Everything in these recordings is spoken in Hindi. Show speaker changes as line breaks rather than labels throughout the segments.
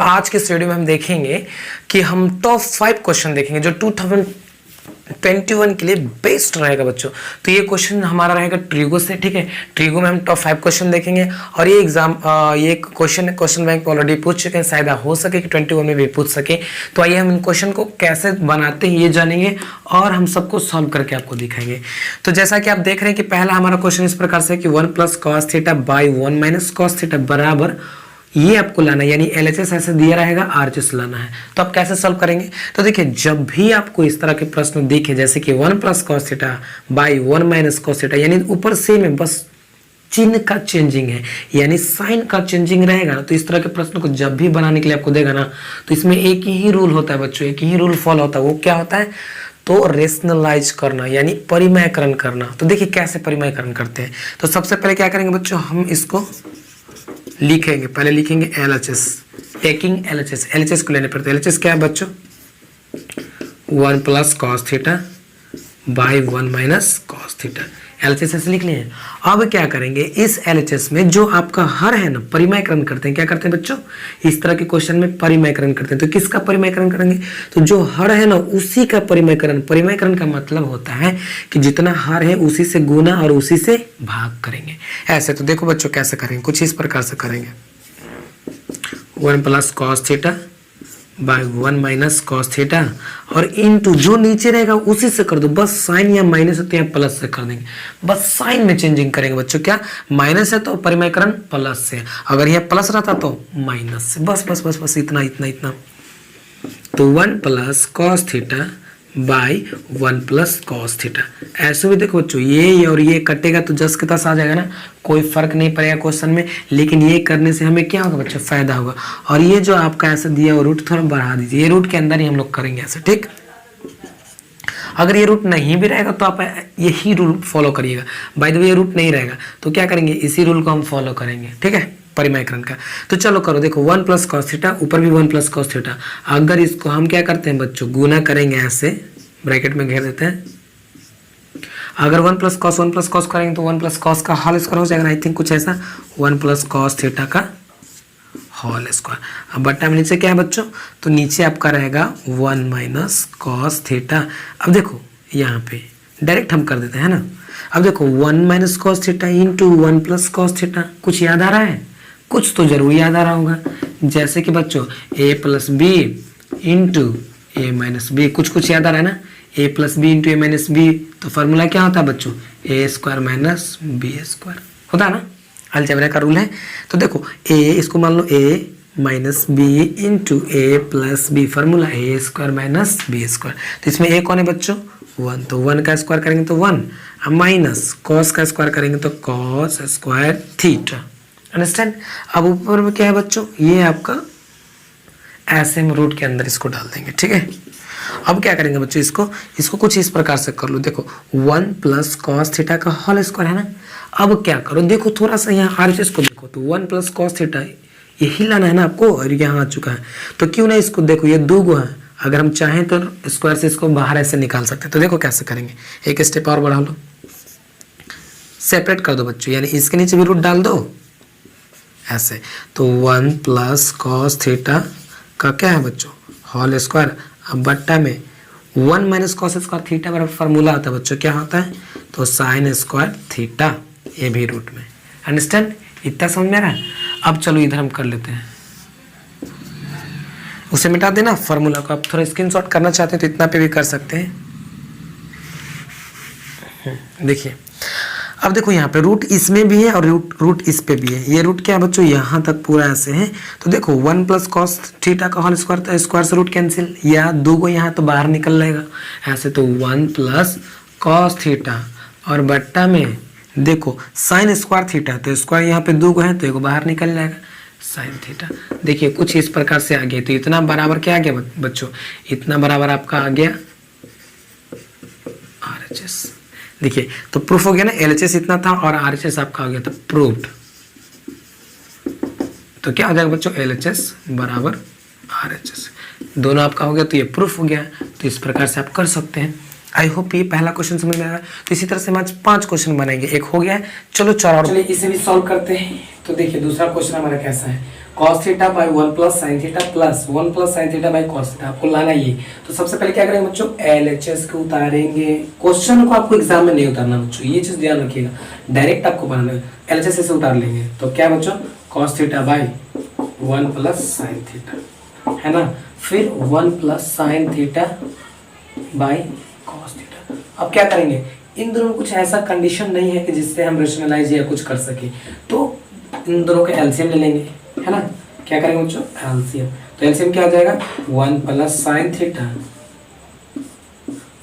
आज के इस वीडियो में हम देखेंगे कि हम टॉप 5 क्वेश्चन देखेंगे जो 2021 के लिए बेस्ट रहेगा बच्चों। तो ये क्वेश्चन हमारा रहेगा ट्रिगो से, ठीक है। ट्रिगो में हम टॉप 5 क्वेश्चन देखेंगे और ये ये क्वेश्चन बैंक ऑलरेडी पूछ चुके हैं, शायद हो सके कि 21 में भी पूछ सके। तो आइए हम इन क्वेश्चन को कैसे बनाते हैं ये जानेंगे और हम सबको सॉल्व करके आपको दिखाएंगे। तो जैसा कि आप देख रहे हैं कि पहला हमारा क्वेश्चन इस प्रकार से है कि 1 + cos theta by 1 - cos theta बराबर ये आपको लाना है, यानी LHS ऐसे दिया रहेगा, RHS लाना है। तो आप कैसे सॉल्व करेंगे? तो देखिए, जब भी आपको इस तरह के प्रश्न दिखे जैसे कि 1 + cos theta by 1 - cos theta, यानी ऊपर सेम है, बस चिन्ह का चेंजिंग है, यानी साइन का चेंजिंग रहेगा। तो इस तरह के प्रश्न को जब भी बनाने के लिए आपको देगा ना, तो इसमें एक ही रूल होता है बच्चों, एक ही रूल फॉलो होता है। वो क्या होता है? तो रेशनलाइज करना, यानी परिमयकरण करना। तो देखिए कैसे परिमयकरण करते हैं। तो सबसे पहले क्या करेंगे बच्चों, हम इसको लिखेंगे। पहले लिखेंगे LHS, टेकिंग LHS को लेने पड़ते हैं। LHS क्या है बच्चों? 1 + cos theta by 1 - cos theta. LHS ऐसे लिख लिए। अब क्या करेंगे, इस LHS में जो आपका हर है ना, परिमयकरण करते हैं। क्या करते हैं बच्चों? इस तरह के क्वेश्चन में परिमयकरण करते हैं। तो किसका परिमयकरण करेंगे? तो जो हर है ना उसी का परिमयकरण। परिमयकरण का मतलब होता है कि जितना हर है उसी से गुना और उसी से भाग करेंगे। ऐसे तो देखो बच्चों कैसे करेंगे, कुछ इस प्रकार से करेंगे। 1 + cos theta by 1 - cos theta और इनटू जो नीचे रहेगा उसी से कर दो। बस साइन या माइनस होते हैं प्लस से कर देंगे, बस साइन में चेंजिंग करेंगे बच्चों। क्या माइनस है तो परिमयकरण प्लस से, अगर यह प्लस रहता तो माइनस से। बस बस बस बस इतना इतना इतना। तो 1 + cos theta by 1 + cos theta. ऐसे भी देखो बच्चों, ये और ये कटेगा तो 10 के 10 आ जाएगा ना, कोई फर्क नहीं पड़ेगा क्वेश्चन में। लेकिन ये करने से हमें क्या होगा बच्चों? फायदा होगा। और ये जो आपका ऐसे दिया वो रूट थोड़ा बढ़ा दीजिए, ये रूट के अंदर ही हम लोग करेंगे ऐसे, ठीक। अगर ये रूट नहीं भी रहेगा तो आप यही रूल फॉलो करिएगा। बाय द वे ये रूट नहीं रहेगा तो क्या करेंगे, इसी रूल को हम फॉलो करेंगे, ठीक है, परिमयकरण का। तो चलो करो, देखो 1 + cos थीटा, ऊपर भी 1 + cos थीटा। अगर इसको हम क्या करते हैं बच्चों, गुना करेंगे, ऐसे ब्रैकेट में घेर देते हैं। अगर 1 + cos करेंगे तो 1 + cos का होल स्क्वायर हो जाएगा, आई थिंक कुछ ऐसा, 1 + cos थीटा का होल स्क्वायर। अब बट्टा में नीचे क्या है बच्चों? तो नीचे आपका रहेगा 1 - cos थीटा। अब देखो यहाँ पे डायरेक्ट हम कर देते हैं ना। अब देखो 1 - cos theta into 1 + cos theta. कुछ याद आ रहा है? कुछ तो जरूर याद आ रहा होगा, जैसे कि बच्चों a + b into a - b। कुछ याद आ रहा है ना? a + b into a - b। तो फॉर्मूला क्या होता है बच्चों? a² - b² होता है ना, अलजेब्रा का रूल है। तो देखो a, इसको मान लो a - b into a + b, formula a² - b²। तो इसमें a कौन है बच्चों? 1। तो 1 का स्क्वायर करेंगे तो 1, माइनस cos का स्क्वायर करेंगे तो cos² थीटा। अंडरस्टैंड? अब ऊपर में क्या है बच्चों? ये आपका ऐसे हम रूट के अंदर इसको डाल देंगे, ठीक है। अब क्या करेंगे बच्चों, इसको कुछ इस प्रकार से कर लो। देखो 1 + cos थीटा का होल स्क्वायर है ना। अब क्या करो, देखो थोड़ा सा यहाँ RHS को देखो, तो 1 + cos थीटा यही लाना है ना आपको, और यहाँ आ चुका है। तो क्यों ना इसको देखो, ये 2 गो है, अगर हम चाहें तो स्क्वायर से इसको बाहर ऐसे निकाल सकते हैं। तो देखो कैसे करेंगे, एक स्टेप और बढ़ा लो, सेपरेट कर दो बच्चों, यानी इसके नीचे भी रूट डाल दो ऐसे। तो 1 + cos थीटा का क्या है बच्चों? Whole square. अब बट्टा में 1 - cos² थीटा बराबर फॉर्मूला आता है बच्चों, क्या होता है? तो sin² थीटा, ये भी रूट में। अंडरस्टैंड? इतना समझ में आ रहा है? अब चलो इधर हम कर लेते हैं, उसे मिटा देना फॉर्मूला को। आप थोड़ा स्क्रीनशॉट करना चाहते हैं तो इतना पे भी कर सकते हैं। देखिए अब देखो यहाँ पे रूट इसमें भी है और रूट इस पे भी है। ये रूट क्या है बच्चों? यहाँ तक पूरा ऐसे है। तो देखो 1 + cos थीटा का होल स्क्वायर, तो स्क्वायर से रूट कैंसिल, या 2 को यहाँ तो बाहर निकल जाएगा ऐसे। तो 1 + cos थीटा और बट्टा में देखो sin² थीटा, तो स्क्वायर यहाँ पे 2 को है तो एक बाहर निकल जाएगा, sin थीटा। देखिए कुछ इस प्रकार से आ गया। तो इतना बराबर क्या आ गया बच्चों? इतना बराबर आपका आ गया RHS। देखिए तो प्रूफ हो गया ना, LHS इतना था और RHS आपका हो गया था प्रूव्ड। तो क्या हो जाएगा बच्चों? LHS बराबर RHS, दोनों आपका हो गया, तो ये प्रूफ हो गया। तो इस प्रकार से आप कर सकते हैं। आई होप ये पहला क्वेश्चन समझ में आया। तो इसी तरह से हम आज 5 क्वेश्चन बनाएंगे, एक हो गया है। चलो 4 और, चलिए इसे भी सॉल्व करते हैं। तो देखिए दूसरा क्वेश्चन हमारा कैसा है, cos theta by 1 plus sine theta plus 1 plus sine theta by cos theta, आपको लाना ये। तो सबसे पहले क्या करेंगे बच्चों, LHS को उतारेंगे। क्वेश्चन को आपको एग्जाम में नहीं उतारना बच्चों, ये चीज ध्यान रखिएगा, डायरेक्ट आपको बनाना है। LHS से उतार लेंगे तो क्या बच्चों, cos theta by 1 plus sine theta, है ना, फिर 1 plus sine theta by cos theta. अब क्या करेंगे, इन दोनों में कुछ ऐसा कंडीशन नहीं है कि जिससे हम रेशनलाइज या कुछ कर सके, तो इन दोनों का एलसीएम ले लेंगे, है ना। क्या करेंगे बच्चों, एलसीएम। तो एलसीएम क्या आ जाएगा, 1 प्लस साइन थीटा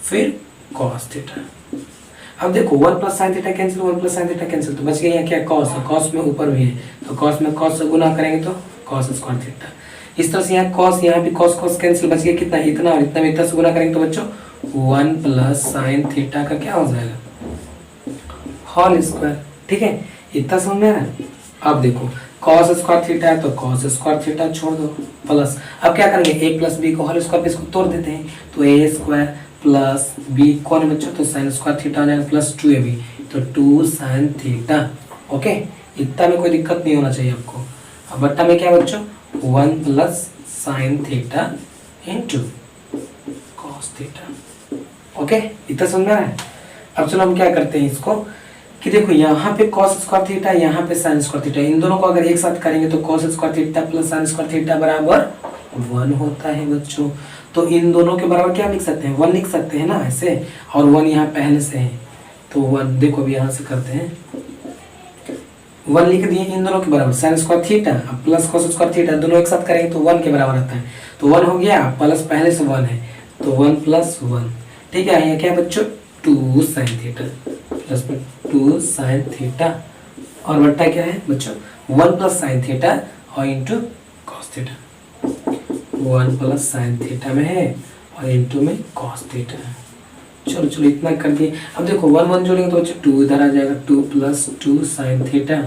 फिर cos थीटा। अब देखो 1 plus sine theta cancel, 1 plus sine theta cancel, तो बच गया यहाँ क्या, cos, cos में ऊपर भी है तो cos में cos से गुना करेंगे तो cos स्क्वायर थीटा। इस तरह से यहाँ cos, यहाँ भी cos cos कैंसिल, बच गया कितना, इतना, और इतना में इतना से गुना करेंगे तो बच्चों 1 प्लस साइन थीटा का क्या हो जाएगा, होल स्क्वायर। ठीक है, इतना समझ में आ रहा है। अब देखो cos स्क्वायर थीटा है तो cos स्क्वायर थीटा छोड़ दो, प्लस अब क्या करेंगे, a प्लस बी को होल स्क्वायर पे इसको तोड़ देते हैं, तो a स्क्वायर प्लस बी कौन है बच्चों, तो साइन स्क्वायर थीटा आ जाएगा प्लस 2ab, तो 2 साइन थीटा। ओके, इतना में कोई दिक्कत नहीं होना चाहिए आपको। अब बट्टा में क्या बच्चों, 1 plus sine theta into cos theta. Okay, इतना समझ में आ रहा है। अब चलो हम क्या करते हैं इसको, कि देखो यहाँ पे cos स्क्वायर थीटा, यहाँ पे sin स्क्वायर थीटा, इन दोनों को अगर एक साथ करेंगे तो cos square theta plus sin square theta बराबर 1 होता है बच्चों। तो इन दोनों के बराबर क्या लिख सकते हैं, 1 लिख सकते हैं ना ऐसे, और 1 यहाँ पहले से है तो 1, देखो अभी यहाँ से करते हैं, 1 लिख दिए इन दोनों के बराबर, sin square theta plus cos square theta, दोनों एक साथ करेंगे तो 1 के बराबर आता है, तो 1 हो गया, प्लस पहले से 1 है तो 1 प्लस 1। ठीक है, यहाँ क्या बच्चों, 2 साइन थीटा प्लस में 2 साइन थीटा, और बट्टा क्या है बच्चों, 1 प्लस साइन थीटा और into cos theta, 1 plus sine theta में है और इंटू में cos थीटा है। चलो चलो इतना कर दिए। अब देखो 1 1 जोड़ेंगे तो बच्चों 2 इधर आ जाएगा, 2 प्लस 2 साइन थीटा,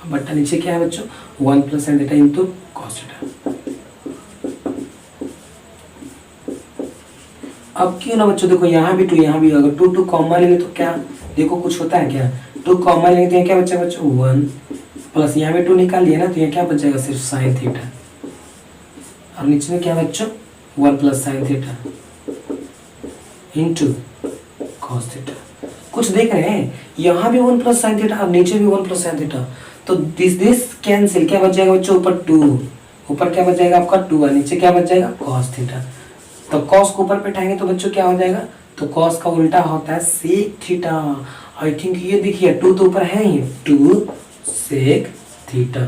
बट्टा नीचे क्या है बच्चों, 1 plus sine theta into cos theta. अब क्यों ना बच्चों, देखो यहाँ भी 2 यहाँ भी, अगर 2 2 कॉमन लेंगे तो क्या, देखो कुछ होता है क्या, 2 कॉमन लेंगे तो यहाँ क्या बचा बच्चों, 1 प्लस यहाँ में 2 निकाल दिया ना, तो यहाँ क्या बच जाएगा, सिर्फ साइन थीटा, और नीचे में क्या बच्चों, 1 plus sine theta into cos theta. कुछ देख रहे हैं, यहाँ भी 1 प्लस साइन थीटा और नीचे भी 1 प्लस साइन थीटा, तो दिस कैंसिल, क्या बच जाएगा बच्चों, ऊपर 2, ऊपर क्या बच जाएगा आपका 2 और नीचे क्या बच जाएगा, cos थीटा। तो cos को ऊपर पे उठाएंगे तो बच्चों क्या हो जाएगा, तो cos का उल्टा होता है sec थीटा। आई थिंक ये देखिए 2 तो ऊपर है ही, 2 sec थीटा।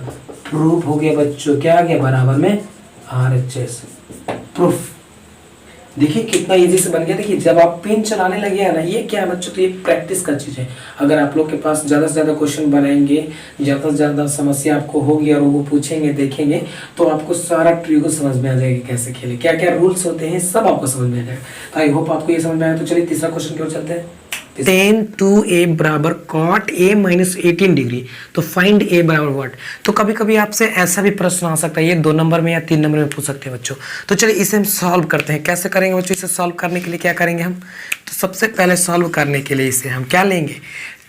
प्रूफ हो गया बच्चों, क्या आ गया, बराबर में RHS। प्रूफ देखिए कितना इजी से बन गया। देखिए जब आप पेन चलाने लगे हैं ना, ये क्या है बच्चों, तो ये प्रैक्टिस का चीज़ है। अगर आप लोग के पास ज़्यादा से ज़्यादा क्वेश्चन बनाएंगे, ज़्यादा से ज़्यादा समस्या आपको होगी और वो पूछेंगे देखेंगे, तो आपको सारा ट्रिको समझ में आ जाएगा, कैसे खेले, क्या क्या रूल्स होते हैं, सब आपको समझ में आ जाएगा। तो आई होप आपको ये समझ में आया। तो चलिए तीसरा क्वेश्चन की ओर चलते हैं। tan 2a बराबर cot a माइनस 18 डिग्री, तो फाइंड a बराबर व्हाट। तो कभी कभी आपसे ऐसा भी प्रश्न आ सकता है, ये 2 नंबर में या 3 नंबर में पूछ सकते हैं बच्चों। तो चलिए इसे हम सॉल्व करते हैं। कैसे करेंगे बच्चों, इसे सॉल्व करने के लिए क्या करेंगे हम, तो सबसे पहले सॉल्व करने के लिए इसे हम क्या लेंगे,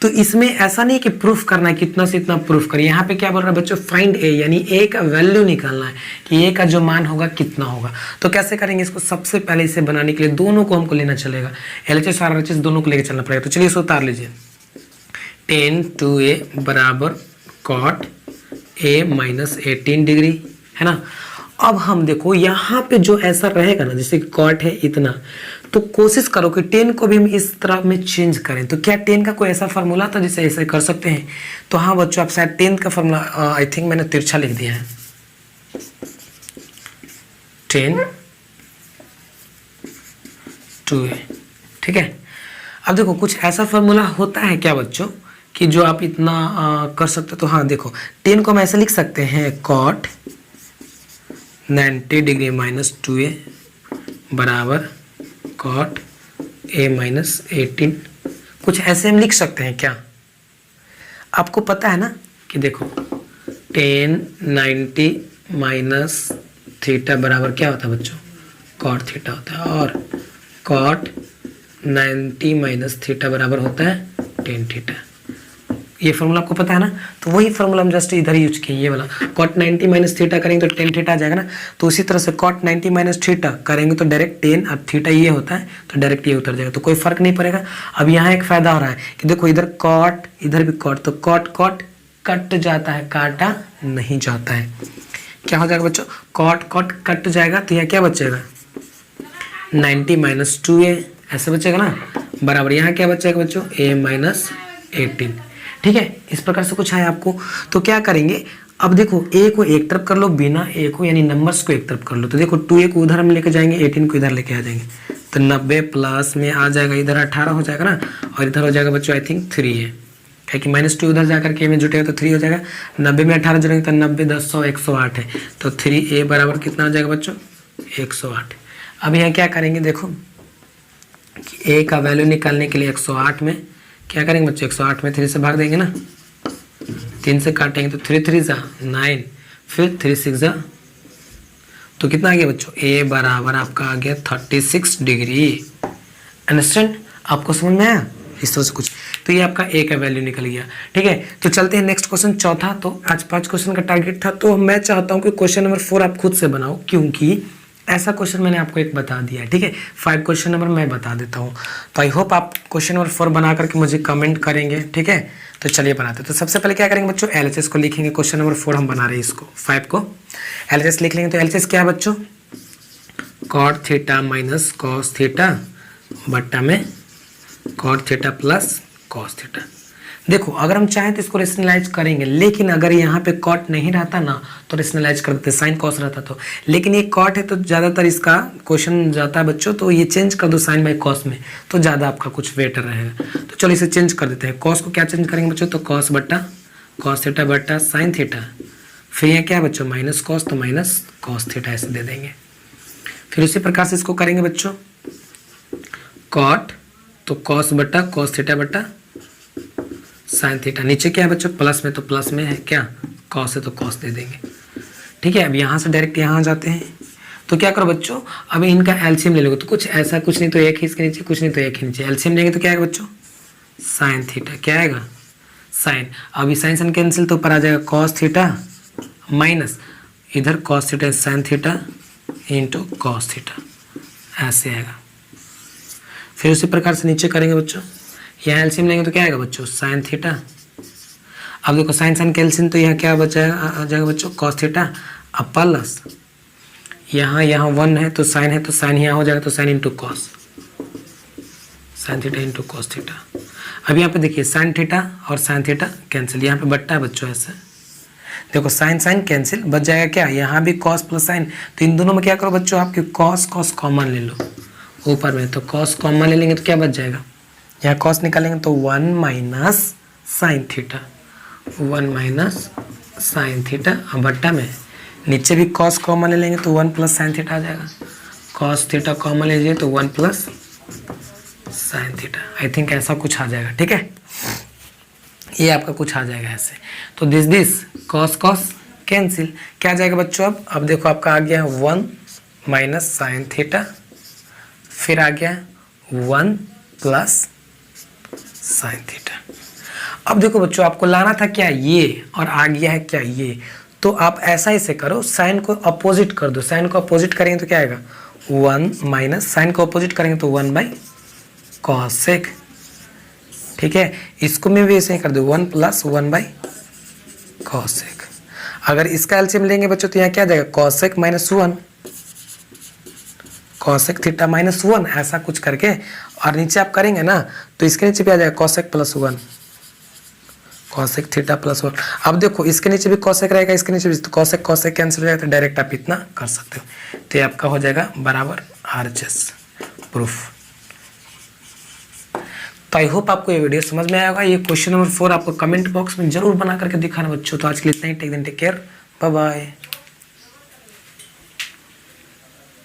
तो इसमें ऐसा नहीं कि प्रूफ करना है कितना से इतना प्रूफ करिए। यहाँ पे क्या बोल रहा है बच्चों, फाइंड ए, यानी ए का वैल्यू निकालना है कि ए का जो मान होगा कितना होगा। तो कैसे करेंगे इसको, सबसे पहले इसे बनाने के लिए दोनों को हमको लेना चलेगा, LHS और RHS दोनों को लेकर चलना पड़ेगा। तो चलिए इसे उतार लीजिए। tan 2a बराबर cot a माइनस 18 डिग्री, है ना। अब हम देखो यहाँ पे जो ऐसा रहेगा ना, जैसे cot है इतना, तो कोशिश करो कि 10 को भी हम इस तरह में चेंज करें। तो क्या 10 का कोई ऐसा फार्मूला था जिसे ऐसे कर सकते हैं, तो हाँ बच्चों आप शायद 10 का फार्मूला, आई थिंक मैंने तिरछा लिख दिया है, 10 2a, ठीक है। अब देखो कुछ ऐसा फार्मूला होता है क्या बच्चों कि जो आप इतना कर सकते हो। तो हाँ देखो 10 को हम ऐसे लिख सकते हैं, cot 90 डिग्री माइनस 2a बराबर cot a माइनस 18, कुछ ऐसे हम लिख सकते हैं क्या। आपको पता है ना कि देखो tan 90 माइनस थीटा बराबर क्या होता है बच्चों, cot थीटा होता है, और cot 90 माइनस थीटा बराबर होता है tan थीटा। ये फॉर्मूला आपको पता है ना, तो वही फॉर्मूला हम जस्ट इधर यूज किए, ये वाला cot 90 माइनस थीटा करेंगे तो tan थीटा आ जाएगा ना। तो उसी तरह से cot 90 माइनस थीटा करेंगे तो डायरेक्ट tan, अब थीटा ये होता है तो डायरेक्ट ये उतर जाएगा, तो कोई फर्क नहीं पड़ेगा। अब यहाँ एक फायदा हो रहा है कि देखो इधर cot इधर भी cot, तो cot cot कट जाता है, काटा नहीं जाता है। क्या हो जाएगा बच्चों, cot cot कट जाएगा तो यहाँ क्या बचेगा 90 माइनस 2a ऐसे बचेगा ना, बराबर यहाँ क्या बचेगा बच्चों a माइनस 18। ठीक है, इस प्रकार से कुछ है आपको। तो क्या करेंगे, अब देखो a को एक तरफ कर लो, बिना a को यानी नंबर्स को एक तरफ कर लो। तो देखो 2a को उधर हम लेके जाएंगे, 18 को इधर लेके आ जाएंगे, तो 90 प्लस में आ जाएगा इधर 18 हो जाएगा ना, और इधर हो जाएगा बच्चों आई थिंक 3 है, क्या कि -2 उधर जाकर के में जुटेगा तो 3 हो जाएगा। 90 में 18 जुड़ेंगे तो 90 10 100 108 है, तो 3a बराबर कितना हो जाएगा बच्चों 108। अब यहाँ क्या करेंगे, देखो कि a का वैल्यू निकालने के लिए 108 में क्या करेंगे बच्चों, 108 में 3 से भाग देंगे ना, 3 से काटेंगे तो 3 3 9, फिर 3 6 तो कितना आ गया बच्चों, a बराबर आपका आ गया 36 डिग्री। अंडरस्टैंड, आपको समझ में आया इस तरह से कुछ। तो ये आपका a का वैल्यू निकल गया। ठीक है, तो चलते हैं नेक्स्ट क्वेश्चन, चौथा। तो आज 5 क्वेश्चन का टारगेट था, तो मैं चाहता हूँ कि क्वेश्चन नंबर 4 आप खुद से बनाओ, क्योंकि ऐसा क्वेश्चन मैंने आपको एक बता दिया है। ठीक है, 5 क्वेश्चन नंबर मैं बता देता हूँ, तो आई होप आप क्वेश्चन नंबर 4 बना करके मुझे कमेंट करेंगे। ठीक है, तो चलिए बनाते हैं। तो सबसे पहले क्या करेंगे बच्चों, LHS को लिखेंगे। क्वेश्चन नंबर 4 हम बना रहे हैं, इसको 5 को LHS लिख लेंगे। तो LHS क्या है बच्चों, cot theta minus cos theta बट्टा में cot theta plus cos theta. देखो अगर हम चाहें तो इसको रेशनलाइज करेंगे, लेकिन अगर यहाँ पे कॉट नहीं रहता ना तो रेशनलाइज कर देते, साइन कॉस रहता तो, लेकिन ये कॉट है तो ज़्यादातर इसका क्वेश्चन जाता है बच्चों, तो ये चेंज कर दो साइन बाई कॉस में, तो ज़्यादा आपका कुछ बेटर रहेगा। तो चलो इसे चेंज कर देते हैं। कॉस को क्या चेंज करेंगे बच्चों, तो कॉस बट्टा कॉस थीटा बट्टा साइन थीटा, फिर यहाँ क्या बच्चों माइनस कॉस, तो माइनस कॉस थीटा ऐसे दे देंगे। फिर उसी प्रकार से इसको करेंगे बच्चों, कॉट तो कॉस बट्टा कॉस थीटा बट्टा साइन थीटा, नीचे क्या है बच्चों प्लस में, तो प्लस में है क्या कॉस है तो कॉस दे देंगे। ठीक है, अब यहाँ से डायरेक्ट यहाँ आ जाते हैं। तो क्या करो बच्चों, अब इनका एलसीएम ले लोगे, तो कुछ ऐसा कुछ नहीं तो एक ही इसके नीचे, कुछ नहीं तो एक ही नीचे, एलसीएम लेंगे तो क्या आएगा बच्चों साइन थीटा, क्या आएगा साइन। अभी साइन साइन कैंसिल, तो ऊपर आ जाएगा कॉस थीटा माइनस इधर cos theta sine theta into cos theta, ऐसे आएगा। फिर उसी प्रकार से नीचे करेंगे बच्चों, यहाँ एलसीएम लेंगे तो क्या आएगा बच्चों साइन थीटा। अब देखो साइन साइन कैल्सियम, तो यहाँ क्या बचाएगा आ जाएगा बच्चों कॉस थीटा, अब प्लस यहाँ 1 है तो साइन है, तो साइन यहाँ हो जाएगा तो sine into cos, sine theta into cos theta. अब यहाँ पे देखिए साइन थीटा और साइन थीटा कैंसिल, यहाँ पे बट्टा है बच्चों ऐसे, देखो साइन साइन कैंसिल, बच जाएगा क्या यहाँ भी कॉस प्लस साइन। तो इन दोनों में क्या करो बच्चों, आपके कॉस कॉस कॉमन ले लो ऊपर में, तो कॉस कॉमन ले लेंगे तो क्या बच जाएगा, यहाँ कॉस निकालेंगे तो 1 minus sine theta, 1 minus sine theta, अब बट्टा में नीचे भी कॉस कॉमन ले लेंगे तो 1 प्लस साइन थीटा आ जाएगा, कॉस थीटा कॉमन ले लीजिए तो 1 plus sine theta. I think ऐसा कुछ आ जाएगा। ठीक है, ये आपका कुछ आ जाएगा ऐसे। तो दिस कॉस कॉस कैंसिल, क्या आ जाएगा बच्चों, अब देखो आपका आ गया 1 माइनस साइन थीटा, फिर आ गया 1 प्लस साइन थीटा। अब देखो बच्चों आपको लाना था क्या ये, और आ गया है क्या ये, तो आप ऐसा ही से करो, साइन को अपोजिट कर दो। साइन को अपोजिट करेंगे तो क्या आएगा 1 माइनस, साइन को अपोजिट करेंगे तो 1 बाई कॉसेक। ठीक है, इसको मैं भी ऐसे ही कर दो 1 प्लस 1 बाई कॉसेक। अगर इसका एलसीएम लेंगे बच्चों तो यहाँ क्या आ जाएगा cosec minus 1, cosec theta minus 1, ऐसा कुछ करके, और नीचे आप करेंगे ना तो इसके नीचे भी आ जाएगा cosec plus 1, cosec theta plus 1। अब देखो इसके नीचे भी कॉसेक रहेगा, इसके नीचे भी, तो कॉसेक कॉसेक कैंसिल हो जाएगा, तो डायरेक्ट आप इतना कर सकते हो। तो ये आपका हो जाएगा बराबर RHS प्रूफ। तो आई होप आपको ये वीडियो समझ में आएगा। ये क्वेश्चन नंबर 4 आपको कमेंट बॉक्स में जरूर बना करके दिखाना बच्चों। तो आज के लिए इतना ही, टेक केयर, बाय बाय।